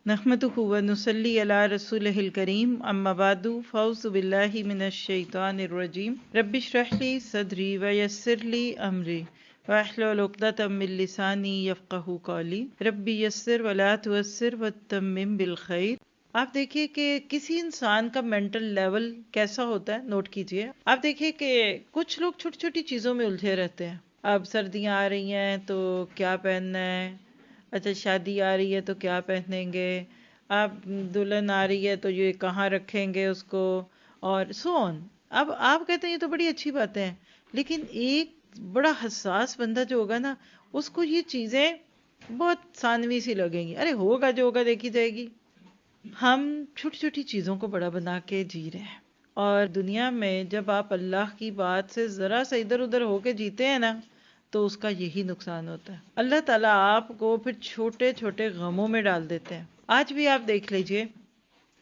نحمدہ و نصلی علی رسولہ الکریم اما بعد فاعوذ باللہ من الشیطان الرجیم رب اشرح لی صدری ویسر لی امری واحلل عقدۃ من لسانی یفقہوا قولی رب یسر ولا تعسر وتمم بالخیر۔ آپ دیکھیے کہ کسی انسان کا مینٹل لیول کیسا ہوتا ہے، نوٹ کیجئے۔ آپ دیکھیے کہ کچھ لوگ چھوٹی چھوٹی چیزوں میں الجھے رہتے ہیں۔ اب سردیاں آ رہی ہیں تو کیا پہننا ہے، اچھا شادی آ رہی ہے تو کیا پہنیں گے، اب دلہن آ رہی ہے تو یہ کہاں رکھیں گے اس کو، اور سو آن۔ اب آپ کہتے ہیں یہ تو بڑی اچھی باتیں ہیں، لیکن ایک بڑا حساس بندہ جو ہوگا نا، اس کو یہ چیزیں بہت ثانوی سی لگیں گی، ارے ہوگا جو ہوگا دیکھی جائے گی۔ ہم چھوٹی چھوٹی چیزوں کو بڑا بنا کے جی رہے ہیں، اور دنیا میں جب آپ اللہ کی بات سے ذرا سا ادھر ادھر ہو کے جیتے ہیں نا، تو اس کا یہی نقصان ہوتا ہے۔ اللہ تعالیٰ آپ کو پھر چھوٹے چھوٹے غموں میں ڈال دیتے ہیں۔ آج بھی آپ دیکھ لیجئے،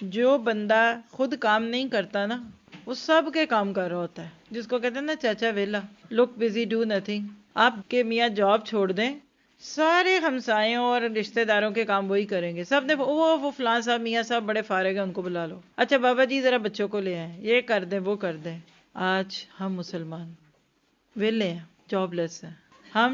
جو بندہ خود کام نہیں کرتا نا، وہ سب کے کام کر رہا ہوتا ہے، جس کو کہتے ہیں نا چاچا ویلا، لک بزی ڈو نتھنگ۔ آپ کے میاں جاب چھوڑ دیں، سارے ہمسایوں اور رشتہ داروں کے کام وہی کریں گے۔ سب نے وہ فلاں صاحب میاں صاحب بڑے فارغ ہیں، ان کو بلا لو، اچھا بابا جی ذرا بچوں کو لے آئیں، یہ کر دیں وہ کر دیں۔ آج ہم مسلمان ویلے ہیں، جاب لیس ہیں، ہم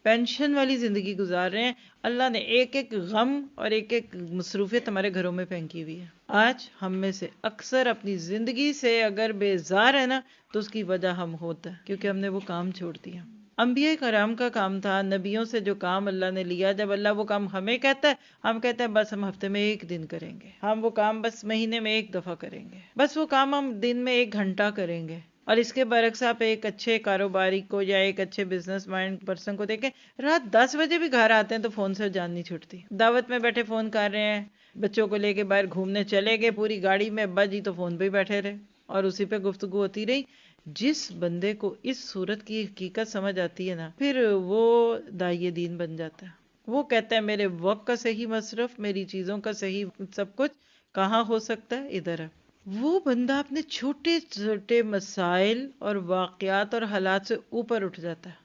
پینشن والی زندگی گزار رہے ہیں۔ اللہ نے ایک ایک غم اور ایک ایک مصروفیت ہمارے گھروں میں پھینکی ہوئی ہے۔ آج ہم میں سے اکثر اپنی زندگی سے اگر بیزار ہے نا، تو اس کی وجہ ہم ہوتا ہے، کیونکہ ہم نے وہ کام چھوڑ دیا۔ انبیاء کرام کا کام تھا، نبیوں سے جو کام اللہ نے لیا، جب اللہ وہ کام ہمیں کہتا ہے، ہم کہتے ہیں بس ہم ہفتے میں ایک دن کریں گے، ہم وہ کام بس مہینے میں ایک دفعہ کریں گے، بس وہ کام ہم دن میں 1 گھنٹہ کریں گے۔ اور اس کے برعکس آپ ایک اچھے کاروباری کو یا ایک اچھے بزنس مائنڈ پرسن کو دیکھیں، رات 10 بجے بھی گھر آتے ہیں تو فون سے جان نہیں چھٹتی، دعوت میں بیٹھے فون کر رہے ہیں، بچوں کو لے کے باہر گھومنے چلے گئے پوری گاڑی میں، ابا جی تو فون پہ ہی بیٹھے رہے اور اسی پہ گفتگو ہوتی رہی۔ جس بندے کو اس صورت کی حقیقت سمجھ آتی ہے نا، پھر وہ داعیے دین بن جاتا ہے۔ وہ کہتا ہے میرے وقت کا صحیح مصرف، میری چیزوں کا صحیح سب کچھ کہاں ہو سکتا ہے، ادھر ہے۔ وہ بندہ اپنے چھوٹے چھوٹے مسائل اور واقعات اور حالات سے اوپر اٹھ جاتا ہے،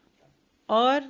اور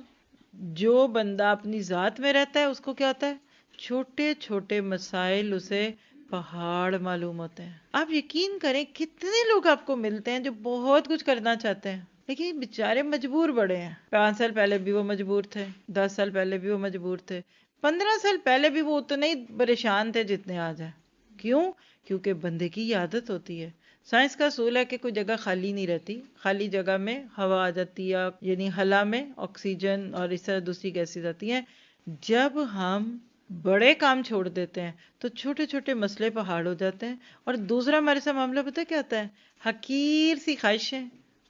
جو بندہ اپنی ذات میں رہتا ہے اس کو کیا ہوتا ہے، چھوٹے چھوٹے مسائل اسے پہاڑ معلوم ہوتے ہیں۔ آپ یقین کریں کتنے لوگ آپ کو ملتے ہیں جو بہت کچھ کرنا چاہتے ہیں، لیکن بیچارے مجبور بڑے ہیں۔ 5 سال پہلے بھی وہ مجبور تھے، 10 سال پہلے بھی وہ مجبور تھے، 15 سال پہلے بھی وہ اتنے ہی پریشان تھے جتنے آج ہیں۔ کیوں؟ کیونکہ بندے کی یہ عادت ہوتی ہے۔ سائنس کا اصول ہے کہ کوئی جگہ خالی نہیں رہتی، خالی جگہ میں ہوا آ جاتی ہے، یعنی خلا میں آکسیجن اور اس طرح دوسری گیسز آتی ہیں۔ جب ہم بڑے کام چھوڑ دیتے ہیں تو چھوٹے چھوٹے مسئلے پہاڑ ہو جاتے ہیں، اور دوسرا ہمارے ساتھ معاملہ پتہ کیا ہوتا ہے، حقیر سی خواہشیں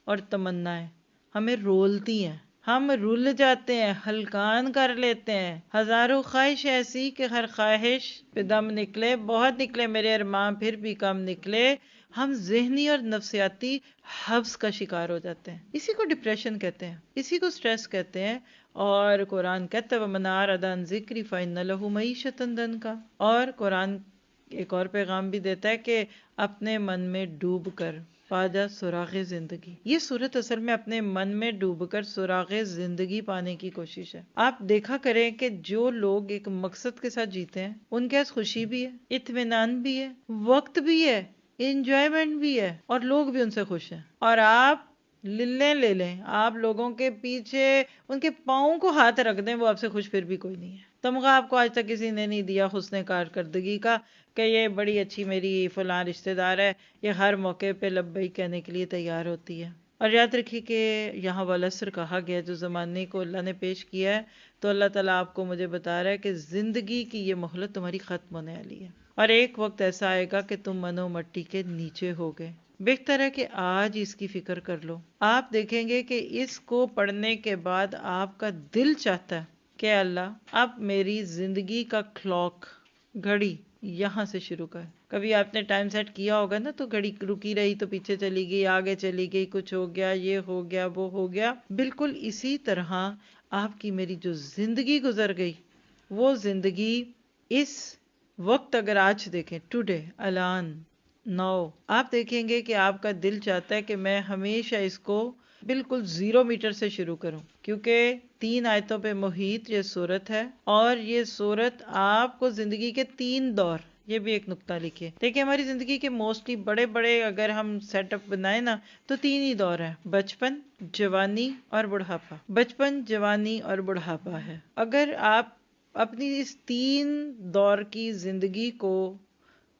اور تمنائیں ہمیں رولتی ہیں، ہم رل جاتے ہیں، ہلکان کر لیتے ہیں۔ ہزاروں خواہش ایسی کہ ہر خواہش پہ دم نکلے، بہت نکلے میرے ارمان پھر بھی کم نکلے۔ ہم ذہنی اور نفسیاتی حبس کا شکار ہو جاتے ہیں، اسی کو ڈپریشن کہتے ہیں، اسی کو سٹریس کہتے ہیں۔ اور قرآن کہتا ہے وَمَنْ أَعْرَضَ عَنْ ذِكْرِي فَإِنَّ لَهُ مَعِيشَةً ضَنْكًا۔ اور قرآن ایک اور پیغام بھی دیتا ہے کہ اپنے من میں ڈوب کر پا جا سراغ زندگی۔ یہ صورت اصل میں اپنے من میں ڈوب کر سراغ زندگی پانے کی کوشش ہے۔ آپ دیکھا کریں کہ جو لوگ ایک مقصد کے ساتھ جیتے ہیں، ان کے پاس خوشی بھی ہے، اطمینان بھی ہے، وقت بھی ہے، انجوائمنٹ بھی ہے، اور لوگ بھی ان سے خوش ہیں۔ اور آپ لے لیں، آپ لوگوں کے پیچھے ان کے پاؤں کو ہاتھ رکھ دیں، وہ آپ سے خوش پھر بھی کوئی نہیں ہے۔ تمغہ آپ کو آج تک کسی نے نہیں دیا حسن کارکردگی کا کہ یہ بڑی اچھی میری فلاں رشتہ دار ہے، یہ ہر موقع پہ لبیک کہنے کے لیے تیار ہوتی ہے۔ اور یاد رکھیے کہ یہاں والعصر کہا گیا، جو زمانے کو اللہ نے پیش کیا ہے، تو اللہ تعالیٰ آپ کو مجھے بتا رہا ہے کہ زندگی کی یہ مہلت تمہاری ختم ہونے والی ہے، اور ایک وقت ایسا آئے گا کہ تم منو مٹی کے نیچے ہوگے۔ بہتر ہے کہ آج اس کی فکر کر لو۔ آپ دیکھیں گے کہ اس کو پڑھنے کے بعد آپ کا دل چاہتا ہے کہ اللہ اب میری زندگی کا کلاک، گھڑی یہاں سے شروع کر۔ کبھی آپ نے ٹائم سیٹ کیا ہوگا نا، تو گھڑی رکی رہی تو پیچھے چلی گئی، آگے چلی گئی، کچھ ہو گیا، یہ ہو گیا، وہ ہو گیا۔ بالکل اسی طرح آپ کی میری جو زندگی گزر گئی، وہ زندگی اس وقت اگر آج دیکھیں، ٹوڈے، الان، نو، آپ دیکھیں گے کہ آپ کا دل چاہتا ہے کہ میں ہمیشہ اس کو بالکل 0 میٹر سے شروع کروں، کیونکہ 3 آیتوں پہ محیط یہ صورت ہے، اور یہ صورت آپ کو زندگی کے 3 دور، یہ بھی ایک نقطہ لکھیے۔ دیکھیں ہماری زندگی کے موسٹلی بڑے بڑے اگر ہم سیٹ اپ بنائیں نا تو 3 ہی دور ہیں، بچپن، جوانی اور بڑھاپا۔ بچپن، جوانی اور بڑھاپا ہے۔ اگر آپ اپنی اس 3 دور کی زندگی کو،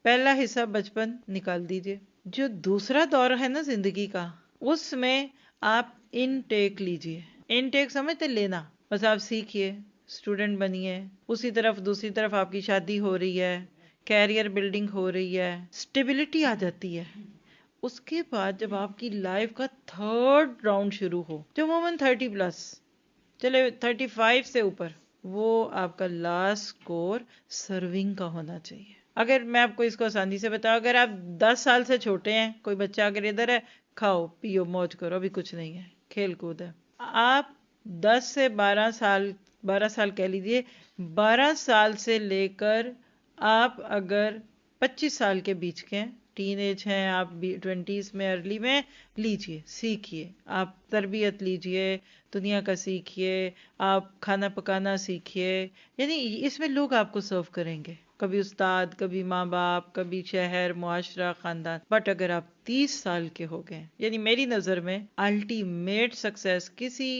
پہلا حصہ بچپن نکال دیجئے، جو دوسرا دور ہے نا زندگی کا، اس میں آپ انٹیک لیجئے۔ انٹیک سمجھتے لینا، بس آپ سیکھیے، اسٹوڈنٹ بنیے، اسی طرف دوسری طرف آپ کی شادی ہو رہی ہے، کیریئر بلڈنگ ہو رہی ہے، سٹیبلٹی آ جاتی ہے۔ اس کے بعد جب آپ کی لائف کا 3rd راؤنڈ شروع ہو، جو عموماً 30 پلس، چلے 35 سے اوپر، وہ آپ کا لاسٹ کور سرونگ کا ہونا چاہیے۔ اگر میں آپ کو اس کو آسانی سے بتاؤں، اگر آپ 10 سال سے چھوٹے ہیں، کوئی بچہ اگر ادھر ہے، کھاؤ پیو موج کرو، ابھی کچھ نہیں ہے، کھیل کود ہے۔ آپ 10 سے 12 سال کہہ لیجئے، 12 سال سے لے کر آپ اگر 25 سال کے بیچ کے ٹین ایج ہیں، آپ 20s میں ارلی میں، لیجئے، سیکھیے، آپ تربیت لیجئے، دنیا کا سیکھیے، آپ کھانا پکانا سیکھیے، یعنی اس میں لوگ آپ کو سرو کریں گے، کبھی استاد، کبھی ماں باپ، کبھی شہر، معاشرہ، خاندان۔ بٹ اگر آپ 30 سال کے ہو گئے، یعنی میری نظر میں الٹیمیٹ سکسیس کسی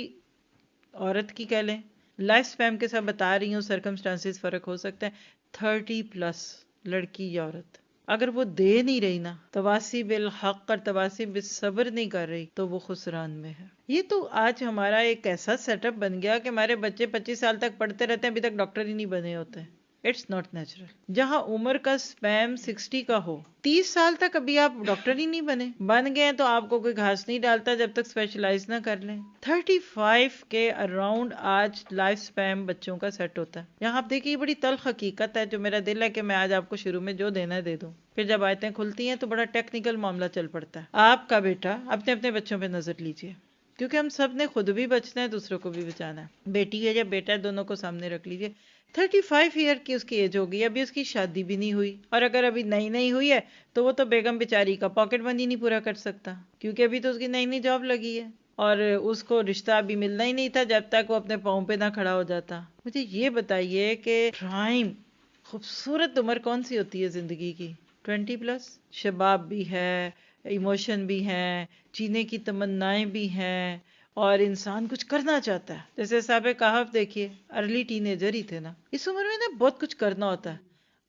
عورت کی کہہ لیں، لائف سپیم کے ساتھ بتا رہی ہوں، سرکمسٹانسز فرق ہو سکتا ہے، 30 پلس لڑکی یا عورت اگر وہ دے نہیں رہی نا، تواسی بالحق اور تواسی بالصبر نہیں کر رہی، تو وہ خسران میں ہے۔ یہ تو آج ہمارا ایک ایسا سیٹ اپ بن گیا کہ ہمارے بچے 25 سال تک پڑھتے رہتے ہیں، ابھی تک ڈاکٹر ہی نہیں بنے ہوتے۔ It's not natural. جہاں عمر کا سپیم 60 کا ہو، 30 سال تک ابھی آپ ڈاکٹر ہی نہیں بن گئے تو آپ کو کوئی گھاس نہیں ڈالتا جب تک اسپیشلائز نہ کر لیں۔ 35 کے اراؤنڈ آج لائف سپیم بچوں کا سیٹ ہوتا ہے۔ یہاں آپ دیکھیے، یہ بڑی تلخ حقیقت ہے، جو میرا دل ہے کہ میں آج آپ کو شروع میں جو دینا ہے دے دوں، پھر جب آیتیں کھلتی ہیں تو بڑا ٹیکنیکل معاملہ چل پڑتا ہے۔ آپ کا بیٹا اپنے بچوں پہ نظر لیجئے، کیونکہ ہم سب نے خود بھی بچنا ہے، دوسروں کو بھی بچانا ہے۔ بیٹی ہے یا بیٹا ہے، دونوں کو سامنے رکھ لیجئے۔ 35 ایئر کی اس کی ایج ہوگی، ابھی اس کی شادی بھی نہیں ہوئی، اور اگر ابھی نئی ہوئی ہے تو وہ تو بیگم بیچاری کا پاکٹ منی نہیں پورا کر سکتا، کیونکہ ابھی تو اس کی نئی جاب لگی ہے، اور اس کو رشتہ ابھی ملنا ہی نہیں تھا جب تک وہ اپنے پاؤں پہ نہ کھڑا ہو جاتا۔ مجھے یہ بتائیے کہ پرائم خوبصورت عمر کون سی ہوتی ہے زندگی کی؟ 20 پلس۔ شباب بھی ہے، ایموشن بھی ہیں، جینے کی تمنائیں بھی ہیں، اور انسان کچھ کرنا چاہتا ہے۔ جیسے صاحب کہف دیکھیے، ارلی ٹین ایجر ہی تھے نا۔ اس عمر میں نا بہت کچھ کرنا ہوتا ہے۔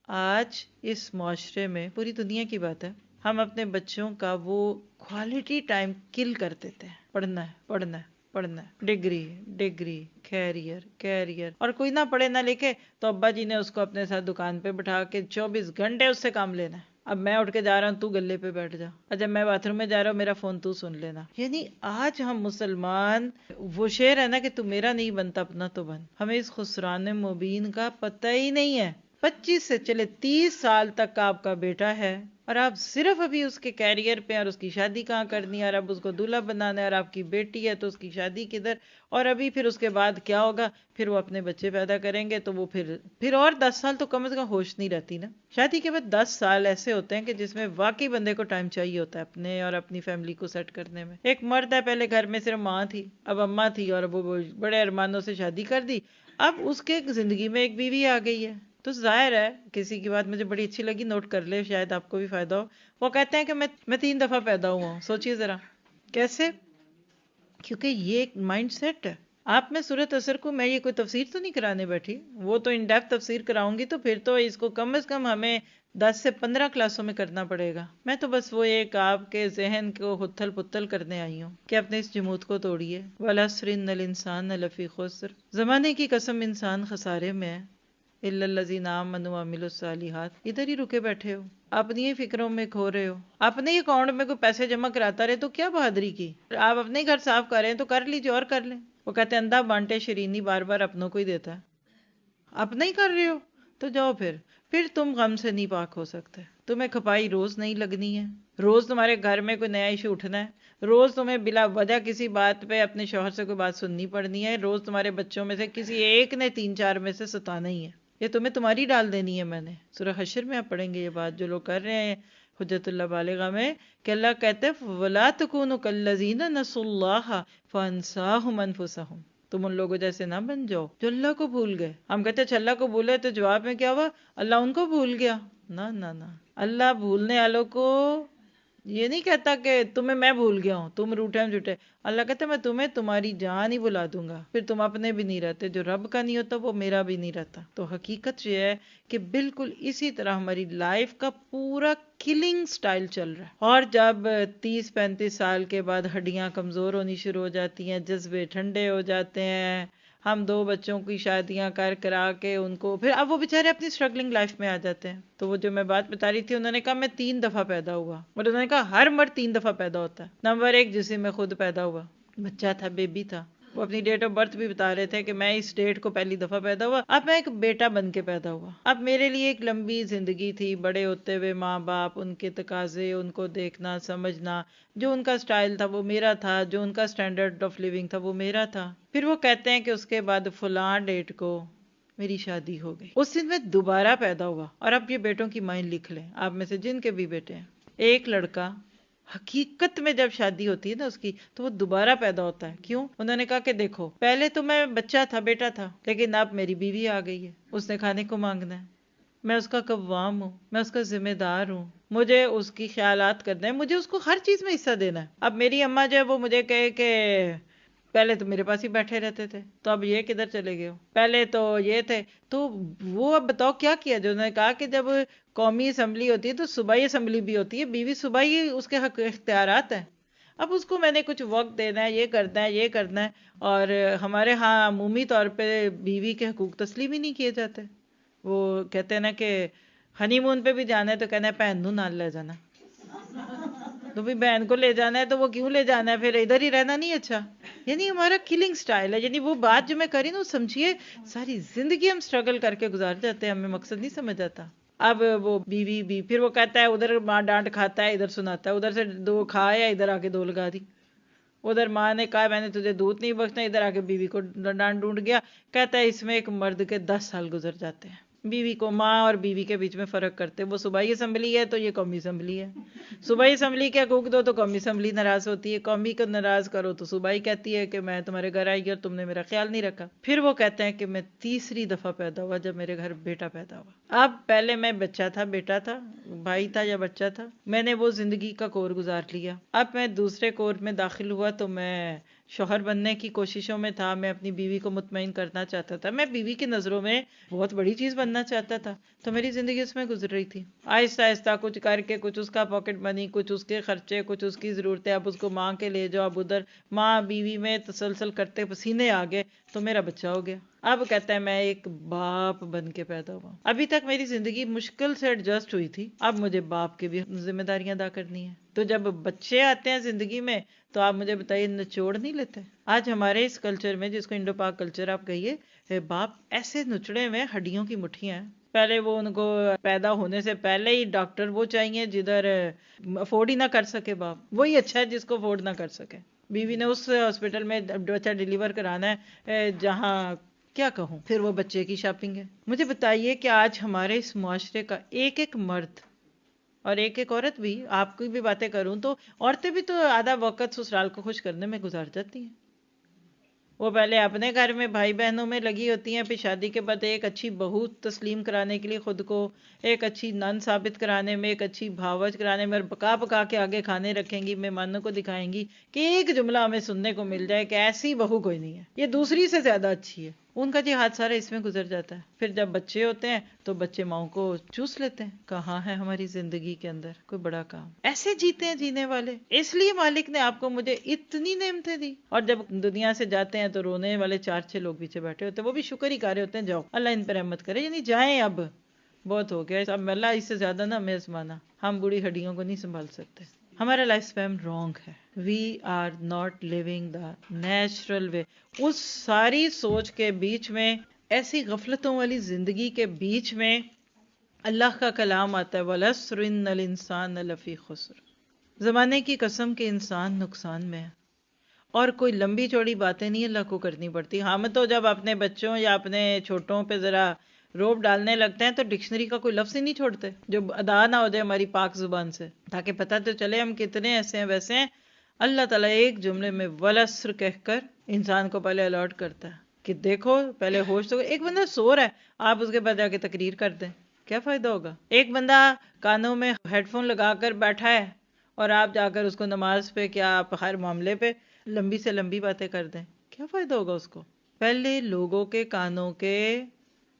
آج اس معاشرے میں، پوری دنیا کی بات ہے، ہم اپنے بچوں کا وہ کوالٹی ٹائم کل کر دیتے ہیں۔ پڑھنا ہے، ڈگری، کیریئر، اور کوئی نہ پڑھے نہ لکھے تو ابا جی نے اس کو اپنے ساتھ دکان پہ بٹھا کے 24 گھنٹے اس سے کام لینا ہے۔ اب میں اٹھ کے جا رہا ہوں، تو گلے پہ بیٹھ جا، اور جب میں باتھ روم میں جا رہا ہوں میرا فون تو سن لینا۔ یعنی آج ہم مسلمان، وہ شعر ہے نا کہ تو میرا نہیں بنتا اپنا تو بن، ہمیں اس خسران مبین کا پتہ ہی نہیں ہے۔ 25 سے چلے 30 سال تک کا آپ کا بیٹا ہے، اور آپ صرف ابھی اس کے کیریئر پہ، اور اس کی شادی کہاں کرنی ہے، اور اب اس کو دولہا بنانا ہے، اور آپ کی بیٹی ہے تو اس کی شادی کدھر، اور ابھی پھر اس کے بعد کیا ہوگا، پھر وہ اپنے بچے پیدا کریں گے تو وہ پھر اور 10 سال تو کم از کم ہوش نہیں رہتی نا۔ شادی کے بعد 10 سال ایسے ہوتے ہیں کہ جس میں واقعی بندے کو ٹائم چاہیے ہوتا ہے اپنے اور اپنی فیملی کو سیٹ کرنے میں۔ ایک مرد ہے، پہلے گھر میں صرف ماں تھی، اب اماں تھی، اور وہ بڑے ارمانوں سے شادی کر دی، اب اس کے زندگی میں ایک بیوی آ گئی ہے۔ تو ظاہر ہے، کسی کی بات مجھے بڑی اچھی لگی، نوٹ کر لے، شاید آپ کو بھی فائدہ ہو۔ وہ کہتے ہیں کہ میں 3 دفعہ پیدا ہوا ہوں۔ سوچئے ذرا کیسے؟ کیونکہ یہ ایک مائنڈ سیٹ ہے۔ آپ میں سورۃ اثر کو میں یہ کوئی تفسیر تو نہیں کرانے بیٹھی، وہ تو ان ڈیپتھ تفسیر کراؤں گی تو پھر تو اس کو کم از کم ہمیں 10 سے 15 کلاسوں میں کرنا پڑے گا۔ میں تو بس وہ ایک آپ کے ذہن کو ہتھل پتھل کرنے آئی ہوں کہ اپنے اس جمود کو توڑیے۔ وَالْعَصْرِ إِنَّ الْإِنسَانَ لَفِي خُسْرٍ، زمانے کی قسم انسان خسارے میں ہے، إِلَّا الَّذِينَ آمَنُوا وَعَمِلُوا الصَّالِحَاتِ۔ ادھر ہی رکے بیٹھے ہو، اپنی ہی فکروں میں کھو رہے ہو، اپنے ہی اکاؤنٹ میں کوئی پیسے جمع کراتا رہے تو کیا بہادری کی؟ آپ اپنے ہی گھر صاف کر رہے ہیں تو کر لیجیے، اور کر لیں۔ وہ کہتے ہیں اندھا بانٹے شرینی بار بار اپنوں کو ہی دیتا ہے۔ اپنا ہی کر رہے ہو تو جاؤ، پھر تم غم سے نہیں پاک ہو سکتے۔ تمہیں کھپائی روز نہیں لگنی ہے، روز تمہارے گھر میں کوئی نیا ایشو اٹھنا ہے، روز تمہیں بلا وجہ کسی بات پہ اپنے شوہر سے کوئی بات سننی پڑنی ہے، روز تمہارے بچوں میں سے کسی ایک نے 3-4 میں سے ستانا ہی ہے، یہ تمہیں تمہاری ڈال دینی ہے۔ میں نے سورہ حشر میں آپ پڑھیں گے یہ بات، جو لوگ کر رہے ہیں حجت اللہ بالغہ میں کہ اللہ کہتے ہیں وَلَا تَكُونُوا كَالَّذِينَ نَسُوا اللَّهَ فَأَنسَاهُمْ أَنفُسَهُمْ، تم ان لوگوں جیسے نہ بن جاؤ جو اللہ کو بھول گئے. ہم کہتے ہیں اللہ کو بھولے تو جواب میں کیا ہوا؟ اللہ ان کو بھول گیا. نہ نہ نہ، اللہ بھولنے والوں کو یہ نہیں کہتا کہ تمہیں میں بھول گیا ہوں تم روٹھے ہم جھوٹے. اللہ کہتا ہے میں تمہیں تمہاری جان ہی بلا دوں گا، پھر تم اپنے بھی نہیں رہتے. جو رب کا نہیں ہوتا وہ میرا بھی نہیں رہتا. تو حقیقت یہ ہے کہ بالکل اسی طرح ہماری لائف کا پورا کلنگ سٹائل چل رہا ہے. اور جب 30-35 سال کے بعد ہڈیاں کمزور ہونی شروع ہو جاتی ہیں، جذبے ٹھنڈے ہو جاتے ہیں، ہم 2 بچوں کی شادیاں کرا کے ان کو پھر اب وہ بیچارے اپنی سٹرگلنگ لائف میں آ جاتے ہیں. تو وہ جو میں بات بتا رہی تھی، انہوں نے کہا میں 3 دفعہ پیدا ہوا، اور انہوں نے کہا ہر مرد 3 دفعہ پیدا ہوتا ہے. نمبر 1 جسے میں خود پیدا ہوا، بچہ تھا، بیبی تھا. وہ اپنی ڈیٹ آف برتھ بھی بتا رہے تھے کہ میں اس ڈیٹ کو پہلی دفعہ پیدا ہوا. اب میں ایک بیٹا بن کے پیدا ہوا. اب میرے لیے ایک لمبی زندگی تھی، بڑے ہوتے ہوئے ماں باپ، ان کے تقاضے، ان کو دیکھنا سمجھنا. جو ان کا سٹائل تھا وہ میرا تھا، جو ان کا سٹینڈرڈ آف لیونگ تھا وہ میرا تھا. پھر وہ کہتے ہیں کہ اس کے بعد فلاں ڈیٹ کو میری شادی ہو گئی. اس دن میں دوبارہ پیدا ہوا. اور اب یہ بیٹوں کی مائن لکھ لیں، آپ میں سے جن کے بھی بیٹے ہیں. ایک لڑکا حقیقت میں جب شادی ہوتی ہے نا اس کی، تو وہ دوبارہ پیدا ہوتا ہے. کیوں؟ انہوں نے کہا کہ دیکھو پہلے تو میں بچہ تھا، بیٹا تھا، لیکن اب میری بیوی آ گئی ہے، اس نے کھانے کو مانگنا ہے، میں اس کا قوام ہوں، میں اس کا ذمہ دار ہوں، مجھے اس کی خیالات کرنا ہے، مجھے اس کو ہر چیز میں حصہ دینا ہے. اب میری اماں جو ہے وہ مجھے کہے کہ پہلے تو میرے پاس ہی بیٹھے رہتے تھے، تو اب یہ کدھر چلے گئے ہو، پہلے تو یہ تھے. تو وہ اب بتاؤ کیا کیا. جو انہوں نے کہا کہ جب قومی اسمبلی ہوتی ہے تو صوبائی اسمبلی بھی ہوتی ہے، بیوی صوبائی اس کے حق اختیارات ہیں. اب اس کو میں نے کچھ وقت دینا ہے، یہ کرنا ہے، یہ کرنا ہے. اور ہمارے ہاں عمومی طور پہ بیوی کے حقوق تسلیم ہی نہیں کیے جاتے. وہ کہتے ہیں نا کہ ہنی مون پہ بھی جانا ہے تو کہنا ہے بہن نو نال لے جانا. تو بھی بہن کو لے جانا ہے تو وہ کیوں لے جانا ہے، پھر ادھر ہی رہنا نہیں اچھا. یعنی ہمارا کلنگ سٹائل ہے. یعنی وہ بات جو میں کری نا، سمجھیے ساری زندگی ہم سٹرگل کر کے گزار جاتے ہیں، ہمیں مقصد نہیں سمجھ آتا. اب وہ بیوی بھی پھر وہ کہتا ہے ادھر ماں ڈانٹ کھاتا ہے، ادھر سناتا ہے، ادھر سے 2 کھایا ادھر آ کے 2 لگا دی. ادھر ماں نے کہا میں نے تجھے دودھ نہیں بخشنا، ادھر آ کے بیوی کو ڈانٹ ڈونٹ گیا. کہتا ہے اس میں ایک مرد کے 10 سال گزر جاتے ہیں. بیوی کو، ماں اور بیوی کے بیچ میں فرق کرتے. وہ صوبائی اسمبلی ہے تو یہ قومی اسمبلی ہے. صوبائی اسمبلی کے حقوق دو تو قومی اسمبلی ناراض ہوتی ہے، قومی کو ناراض کرو تو صوبائی کہتی ہے کہ میں تمہارے گھر آئی اور تم نے میرا خیال نہیں رکھا. پھر وہ کہتے ہیں کہ میں تیسری دفعہ پیدا ہوا جب میرے گھر بیٹا پیدا ہوا. اب پہلے میں بچہ تھا، بیٹا تھا، بھائی تھا یا بچہ تھا، میں نے وہ زندگی کا کور گزار لیا. اب میں دوسرے کور میں داخل ہوا تو میں شوہر بننے کی کوششوں میں تھا. میں اپنی بیوی کو مطمئن کرنا چاہتا تھا. میں بیوی کی نظروں میں بہت بڑی چیز بننا چاہتا تھا. تو میری زندگی اس میں گزر رہی تھی. آہستہ آہستہ کچھ کر کے، کچھ اس کا پاکٹ منی، کچھ اس کے خرچے، کچھ اس کی ضرورتیں، اب اس کو ماں کے لے جاؤ، اب ادھر ماں بیوی میں تسلسل کرتے پسینے آ گئے تو میرا بچہ ہو گیا. اب کہتا ہے میں ایک باپ بن کے پیدا ہوا. ابھی تک میری زندگی مشکل سے ایڈجسٹ ہوئی تھی، اب مجھے باپ کی بھی ذمہ داریاں ادا کرنی ہے. تو جب بچے آتے ہیں زندگی میں تو آپ مجھے بتائیے نچوڑ نہیں لیتے؟ آج ہمارے اس کلچر میں، جس کو انڈو پاک کلچر آپ کہیے، باپ ایسے نچڑے میں ہڈیوں کی مٹھیاں ہیں. پہلے وہ ان کو پیدا ہونے سے پہلے ہی ڈاکٹر وہ چاہیے جدھر افورڈ ہی نہ کر سکے باپ، وہی اچھا ہے جس کو افورڈ نہ کر سکے. بیوی نے اس ہاسپٹل میں بچہ ڈیلیور کرانا ہے جہاں کیا کہوں. پھر وہ بچے کی شاپنگ ہے. مجھے بتائیے کہ آج ہمارے اس معاشرے کا ایک ایک مرد اور ایک ایک عورت بھی، آپ کی بھی باتیں کروں تو عورتیں بھی تو آدھا وقت سسرال کو خوش کرنے میں گزار جاتی ہیں. وہ پہلے اپنے گھر میں بھائی بہنوں میں لگی ہوتی ہیں، پھر شادی کے بعد ایک اچھی بہو تسلیم کرانے کے لیے خود کو، ایک اچھی نن ثابت کرانے میں، ایک اچھی بھاوج کرانے میں، اور پکا پکا کے آگے کھانے رکھیں گی، مہمانوں کو دکھائیں گی کہ ایک جملہ ہمیں سننے کو مل جائے کہ ایسی بہو کوئی نہیں ہے، یہ دوسری سے زیادہ اچھی ہے. ان کا جہاد سارا اس میں گزر جاتا ہے. پھر جب بچے ہوتے ہیں تو بچے ماؤں کو چوس لیتے ہیں. کہاں ہے ہماری زندگی کے اندر کوئی بڑا کام؟ ایسے جیتے ہیں جینے والے. اس لیے مالک نے آپ کو مجھے اتنی نعمتیں دی. اور جب دنیا سے جاتے ہیں تو رونے والے 4-6 لوگ پیچھے بیٹھے ہوتے ہیں، وہ بھی شکر ہی کر رہے ہوتے ہیں جاؤ اللہ ان پر رحمت کرے. یعنی جائیں، اب بہت ہو گیا، اب اللہ اس سے زیادہ نہ ہمیں آزمانا. ہم بوڑھی ہڈیوں کو نہیں سنبھال سکتے. ہمارا لائف سپیم رانگ ہے. We are not living the natural way. اس ساری سوچ کے بیچ میں، ایسی غفلتوں والی زندگی کے بیچ میں اللہ کا کلام آتا ہے وَالْعَصْرِ إِنَّ الْإِنسَانَ لَفِي خُسْرٍ. زمانے کی قسم کے انسان نقصان میں ہے. اور کوئی لمبی چوڑی باتیں نہیں اللہ کو کرنی پڑتی. ہم تو جب اپنے بچوں یا اپنے چھوٹوں پہ ذرا روب ڈالنے لگتے ہیں تو ڈکشنری کا کوئی لفظ ہی نہیں چھوڑتے جو ادا نہ ہو جائے ہماری پاک زبان سے، تاکہ پتہ تو چلے ہم کتنے ایسے ہیں ویسے ہیں۔ اللہ تعالیٰ ایک جملے میں والعصر کہہ کر انسان کو پہلے الرٹ کرتا ہے کہ دیکھو پہلے ہوش تو، ایک بندہ سو رہا ہے آپ اس کے بعد جا کے تقریر کر دیں، کیا فائدہ ہوگا؟ ایک بندہ کانوں میں ہیڈ فون لگا کر بیٹھا ہے اور آپ جا کر اس کو نماز پہ کیا آپ ہر معاملے پہ لمبی سے لمبی باتیں کر دیں، کیا فائدہ ہوگا اس کو؟ پہلے لوگوں کے کانوں کے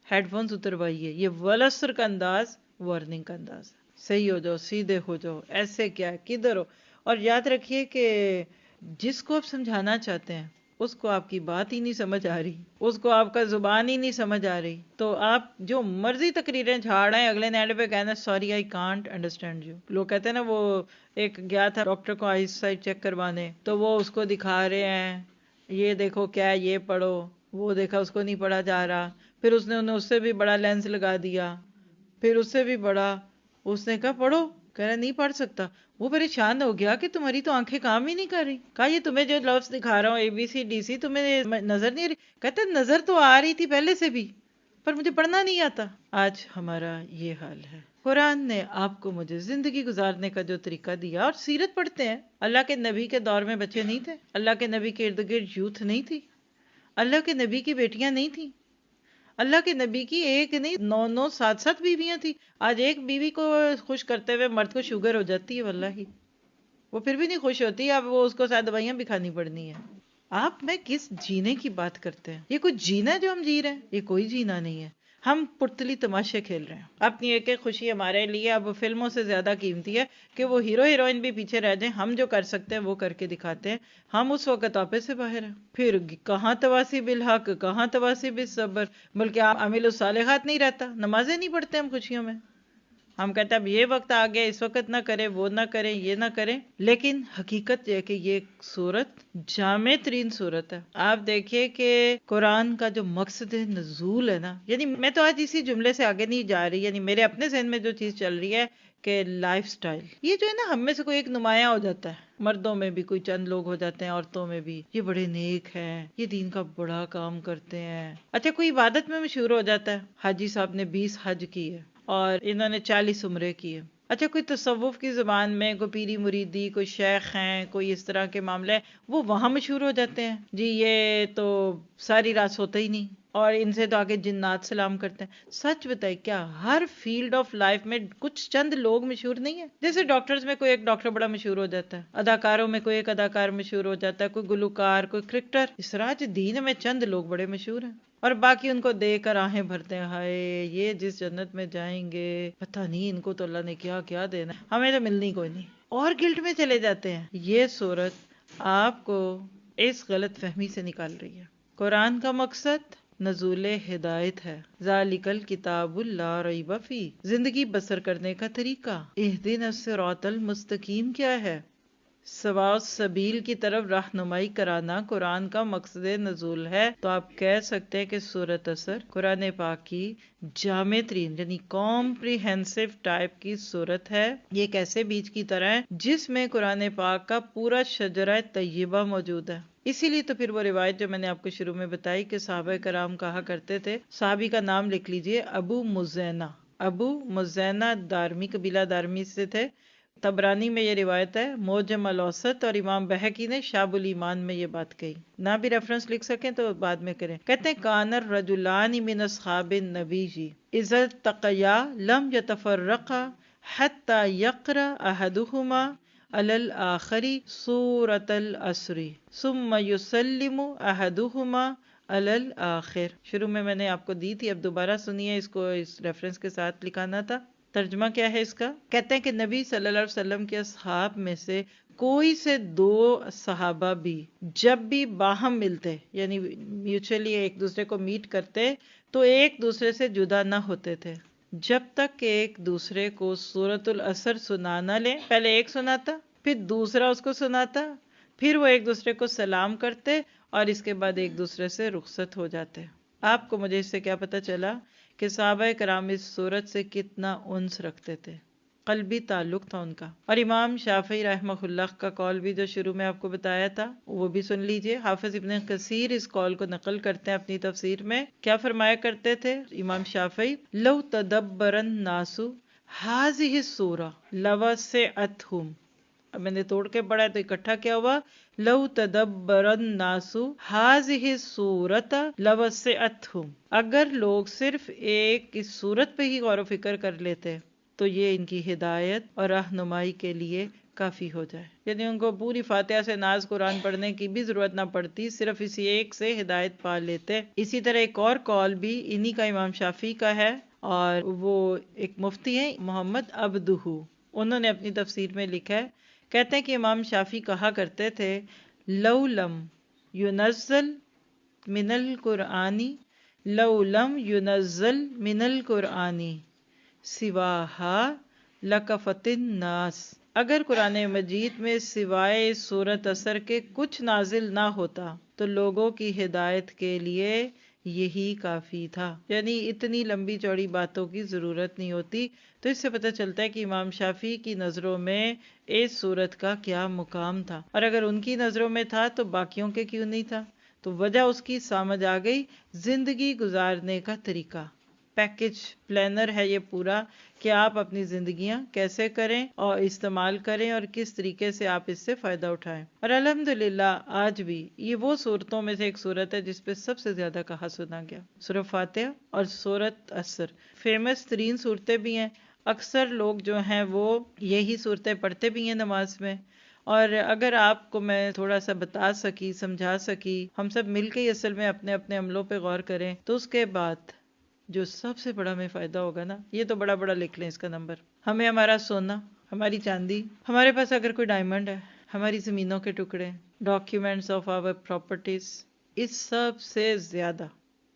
ہیڈ فونز اتروائیے۔ یہ والعصر کا انداز وارننگ کا انداز ہے، صحیح ہو جاؤ، سیدھے ہو جاؤ، ایسے کیا ہے، کدھر ہو؟ اور یاد رکھیے کہ جس کو آپ سمجھانا چاہتے ہیں اس کو آپ کی بات ہی نہیں سمجھ آ رہی، اس کو آپ کا زبان ہی نہیں سمجھ آ رہی، تو آپ جو مرضی تقریریں جھاڑ ہیں اگلے نیڈ پہ کہنا sorry I can't understand you. لوگ کہتے ہیں نا، وہ ایک گیا تھا ڈاکٹر کو آئی سائٹ چیک کروانے، تو وہ اس کو دکھا رہے ہیں یہ دیکھو کیا ہے، یہ پڑھو، وہ دیکھا اس کو نہیں پڑھا جا رہا، پھر اس نے انہیں اس سے بھی بڑا لینس لگا دیا، پھر اس سے بھی بڑا، اس نے کہا پڑھو، کہہ رہا نہیں پڑھ سکتا۔ وہ پریشان ہو گیا کہ تمہاری تو آنکھیں کام ہی نہیں کر رہی۔ کہا یہ تمہیں جو لفظ دکھا رہا ہوں ABCDC تمہیں نظر نہیں آ رہی؟ کہتا نظر تو آ رہی تھی پہلے سے بھی، پر مجھے پڑھنا نہیں آتا۔ آج ہمارا یہ حال ہے۔ قرآن نے آپ کو مجھے زندگی گزارنے کا جو طریقہ دیا، اور سیرت پڑھتے ہیں، اللہ کے نبی کے دور میں بچے نہیں تھے، اللہ کے نبی کے ارد گرد یوتھ نہیں تھی، اللہ کے نبی کی بیٹیاں نہیں تھیں، اللہ کے نبی کی ایک نہیں 9 7 بیویاں تھی۔ آج ایک بیوی کو خوش کرتے ہوئے مرد کو شوگر ہو جاتی ہے، واللہ وہ پھر بھی نہیں خوش ہوتی، اب وہ اس کو شاید دوائیاں بھی کھانی پڑنی ہے۔ آپ میں کس جینے کی بات کرتے ہیں؟ یہ کوئی جینا ہے جو ہم جی رہے ہیں؟ یہ کوئی جینا نہیں ہے، ہم پرتلی تماشے کھیل رہے ہیں۔ اپنی ایک ایک خوشی ہمارے لیے اب فلموں سے زیادہ قیمتی ہے کہ وہ ہیرو ہیروئن بھی پیچھے رہ جائیں، ہم جو کر سکتے ہیں وہ کر کے دکھاتے ہیں۔ ہم اس وقت آپے سے باہر ہیں، پھر کہاں تواسی بالحق، کہاں تواسی بالصبر، بلکہ عامل الصالحات نہیں رہتا، نمازیں نہیں پڑھتے ہم خوشیوں میں۔ ہم کہتے ہیں اب یہ وقت آ گیا، اس وقت نہ کریں، وہ نہ کریں، یہ نہ کریں، لیکن حقیقت یہ ہے کہ یہ صورت جامع ترین صورت ہے۔ آپ دیکھیے کہ قرآن کا جو مقصد نزول ہے نا، یعنی میں تو آج اسی جملے سے آگے نہیں جا رہی، یعنی میرے اپنے ذہن میں جو چیز چل رہی ہے کہ لائف سٹائل، یہ جو ہے نا ہم میں سے کوئی ایک نمایاں ہو جاتا ہے، مردوں میں بھی کوئی چند لوگ ہو جاتے ہیں، عورتوں میں بھی، یہ بڑے نیک ہیں، یہ دین کا بڑا کام کرتے ہیں۔ اچھا کوئی عبادت میں مشہور ہو جاتا ہے، حاجی صاحب نے 20 حج کیے اور انہوں نے 40 عمرے کیے۔ اچھا کوئی تصوف کی زبان میں کوئی پیری مریدی، کوئی شیخ ہیں، کوئی اس طرح کے معاملے، وہ وہاں مشہور ہو جاتے ہیں، جی یہ تو ساری رات سوتا ہی نہیں، اور ان سے تو آگے جنات سلام کرتے ہیں۔ سچ بتائے کیا ہر فیلڈ آف لائف میں کچھ چند لوگ مشہور نہیں ہیں؟ جیسے ڈاکٹرز میں کوئی ایک ڈاکٹر بڑا مشہور ہو جاتا ہے، اداکاروں میں کوئی ایک اداکار مشہور ہو جاتا ہے، کوئی گلوکار، کوئی کرکٹر، اس طرح دین میں چند لوگ بڑے مشہور ہیں، اور باقی ان کو دیکھ کر آہیں بھرتے ہیں، ہائے یہ جس جنت میں جائیں گے پتہ نہیں ان کو تو اللہ نے کیا کیا دینا ہے، ہمیں تو ملنی کوئی نہیں، اور گلٹ میں چلے جاتے ہیں۔ یہ صورت آپ کو اس غلط فہمی سے نکال رہی ہے۔ قرآن کا مقصد نزول ہدایت ہے، ذالک الکتاب لا ریب فیہ، زندگی بسر کرنے کا طریقہ، اہدنا الصراط المستقیم کیا ہے، سواء السبیل کی طرف رہنمائی کرانا قرآن کا مقصد نزول ہے۔ تو آپ کہہ سکتے ہیں کہ سورۃ اثر قرآن پاک کی جامع ترین یعنی کمپریہنسو ٹائپ کی سورت ہے۔ یہ ایک ایسے بیج کی طرح ہے جس میں قرآن پاک کا پورا شجرہ طیبہ موجود ہے۔ اسی لیے تو پھر وہ روایت جو میں نے آپ کو شروع میں بتائی کہ صحابہ کرام کہا کرتے تھے، صحابی کا نام لکھ لیجئے، ابو مزینہ، ابو مزینہ دارمی، قبیلہ دارمی سے تھے۔ طبرانی میں یہ روایت ہے، معجم الاوسط اور امام بہقی نے شعب الایمان میں یہ بات کہی، نہ بھی ریفرنس لکھ سکیں تو بعد میں کریں۔ کہتے ہیں کان الرجلان من اصحاب النبی اذا التقیا لم یتفرقا حتی یقرأ احدہما علی الآخر سورۃ العصر ثم یسلم احدہما علی الآخر۔ شروع میں نے آپ کو دی تھی، اب دوبارہ سنیے، اس کو اس ریفرنس کے ساتھ لکھانا تھا۔ ترجمہ کیا ہے اس کا؟ کہتے ہیں کہ نبی صلی اللہ علیہ وسلم کے اصحاب میں سے کوئی سے 2 صحابہ بھی جب بھی باہم ملتے، یعنی میوچولی ایک دوسرے کو میٹ کرتے، تو ایک دوسرے سے جدا نہ ہوتے تھے جب تک کہ ایک دوسرے کو سورۃ العصر سنا نہ لیں۔ پہلے ایک سناتا، پھر دوسرا اس کو سناتا، پھر وہ ایک دوسرے کو سلام کرتے اور اس کے بعد ایک دوسرے سے رخصت ہو جاتے۔ آپ کو مجھے اس سے کیا پتہ چلا کہ صحابہ کرام اس سورت سے کتنا انس رکھتے تھے، قلبی تعلق تھا ان کا۔ اور امام شافعی رحمہ اللہ کا قول بھی جو شروع میں آپ کو بتایا تھا وہ بھی سن لیجئے۔ حافظ ابن کثیر اس قول کو نقل کرتے ہیں اپنی تفسیر میں، کیا فرمایا کرتے تھے امام شافعی، لو تدبر الناس هذه السورة لوسعتهم، اب میں نے توڑ کے پڑھا ہے تو اکٹھا کیا ہوا، لو تدبر الناس هذه السورة لوسعتهم، اگر لوگ صرف ایک اس سورت پہ ہی غور و فکر کر لیتے تو یہ ان کی ہدایت اور رہنمائی کے لیے کافی ہو جائے، یعنی ان کو پوری فاتحہ سے ناز قرآن پڑھنے کی بھی ضرورت نہ پڑتی، صرف اسی ایک سے ہدایت پا لیتے۔ اسی طرح ایک اور قول بھی انہی کا امام شافعی کا ہے، اور وہ ایک مفتی ہیں محمد عبدہ، انہوں نے اپنی تفسیر میں لکھا ہے، کہتے ہیں کہ امام شافعی کہا کرتے تھے، لو لم ينزل من القرآن لو لم ينزل من القرآن سواہا لکفت الناس، اگر قرآن مجید میں سوائے اس سورت اثر کے کچھ نازل نہ ہوتا تو لوگوں کی ہدایت کے لیے یہی کافی تھا، یعنی اتنی لمبی چوڑی باتوں کی ضرورت نہیں ہوتی۔ تو اس سے پتہ چلتا ہے کہ امام شافعی کی نظروں میں اس سورت کا کیا مقام تھا، اور اگر ان کی نظروں میں تھا تو باقیوں کے کیوں نہیں تھا؟ تو وجہ اس کی سمجھ آ گئی، زندگی گزارنے کا طریقہ، پیکج پلانر ہے یہ پورا، کہ آپ اپنی زندگیاں کیسے کریں اور استعمال کریں اور کس طریقے سے آپ اس سے فائدہ اٹھائیں۔ اور الحمدللہ آج بھی یہ وہ صورتوں میں سے ایک صورت ہے جس پہ سب سے زیادہ کہا سنا گیا، سورہ فاتحہ اور سورۃ عصر، فیمس ترین صورتیں بھی ہیں، اکثر لوگ جو ہیں وہ یہی صورتیں پڑھتے بھی ہیں نماز میں۔ اور اگر آپ کو میں تھوڑا سا بتا سکی، سمجھا سکی، ہم سب مل کے اصل میں اپنے اپنے عملوں پہ غور کریں، تو اس کے بعد جو سب سے بڑا ہمیں فائدہ ہوگا نا، یہ تو بڑا بڑا لکھ لیں اس کا نمبر، ہمیں ہمارا سونا، ہماری چاندی، ہمارے پاس اگر کوئی ڈائمنڈ ہے، ہماری زمینوں کے ٹکڑے، ڈاکیومنٹس آف آور پراپرٹیز، اس سب سے زیادہ،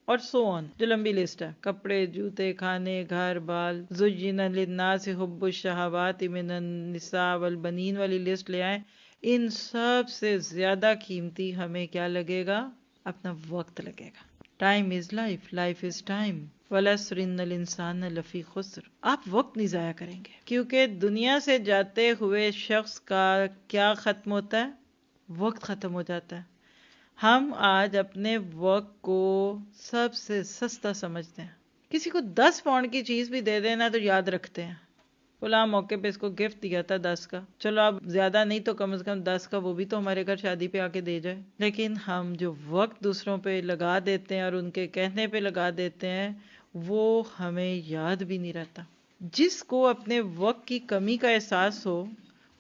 اور سو آن، جو لمبی لسٹ ہے، کپڑے، جوتے، کھانے، گھر بال، زُجِّنَ لِلنَّاسِ حُبُّ الشَّهَوَاتِ مِنَ النِّسَاءِ وَالْبَنِينَ والی لسٹ لے آئیں، ان سب سے زیادہ قیمتی ہمیں کیا لگے گا؟ اپنا وقت لگے گا۔ Time is life, life is time, وَالْعَصْرِ إِنَّ الْإِنسَانَ لَفِي خُسْرٍ، آپ وقت نہیں ضائع کریں گے، کیونکہ دنیا سے جاتے ہوئے شخص کا کیا ختم ہوتا ہے؟ وقت ختم ہو جاتا ہے۔ ہم آج اپنے وقت کو سب سے سستا سمجھتے ہیں، کسی کو 10 پاؤنڈ کی چیز بھی دے دینا تو یاد رکھتے ہیں، فلاں موقع پہ اس کو گفٹ دیا تھا 10 کا، چلو اب زیادہ نہیں تو کم از کم 10 کا وہ بھی تو ہمارے گھر شادی پہ آ کے دے جائے۔ لیکن ہم جو وقت دوسروں پہ لگا دیتے ہیں اور ان کے کہنے پہ لگا دیتے ہیں، وہ ہمیں یاد بھی نہیں رہتا۔ جس کو اپنے وقت کی کمی کا احساس ہو،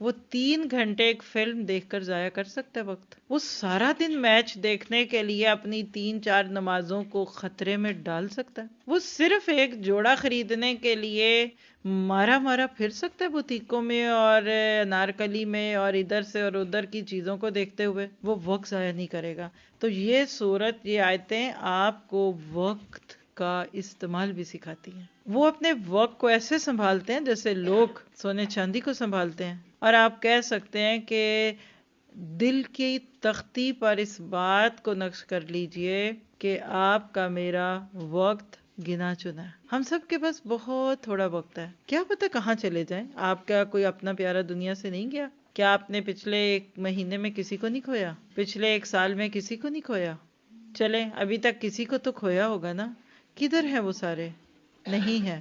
وہ 3 گھنٹے ایک فلم دیکھ کر ضائع کر سکتا ہے وقت، وہ سارا دن میچ دیکھنے کے لیے اپنی 3-4 نمازوں کو خطرے میں ڈال سکتا ہے، وہ صرف ایک جوڑا خریدنے کے لیے مارا مارا پھر سکتا ہے بوتیکوں میں اور انارکلی میں اور ادھر سے اور ادھر کی چیزوں کو دیکھتے ہوئے، وہ وقت ضائع نہیں کرے گا۔ تو یہ سورت، یہ آیتیں آپ کو وقت کا استعمال بھی سکھاتی ہیں۔ وہ اپنے وقت کو ایسے سنبھالتے ہیں جیسے لوگ سونے چاندی کو سنبھالتے ہیں، اور آپ کہہ سکتے ہیں کہ دل کی تختی پر اس بات کو نقش کر لیجئے کہ آپ کا میرا وقت گنا چنا ہے۔ ہم سب کے پاس بہت تھوڑا وقت ہے، کیا پتہ کہاں چلے جائیں۔ آپ کا کوئی اپنا پیارا دنیا سے نہیں گیا؟ کیا آپ نے پچھلے 1 مہینے میں کسی کو نہیں کھویا؟ پچھلے 1 سال میں کسی کو نہیں کھویا؟ چلیں ابھی تک کسی کو تو کھویا ہوگا نا، کدھر ہیں وہ سارے؟ نہیں ہے۔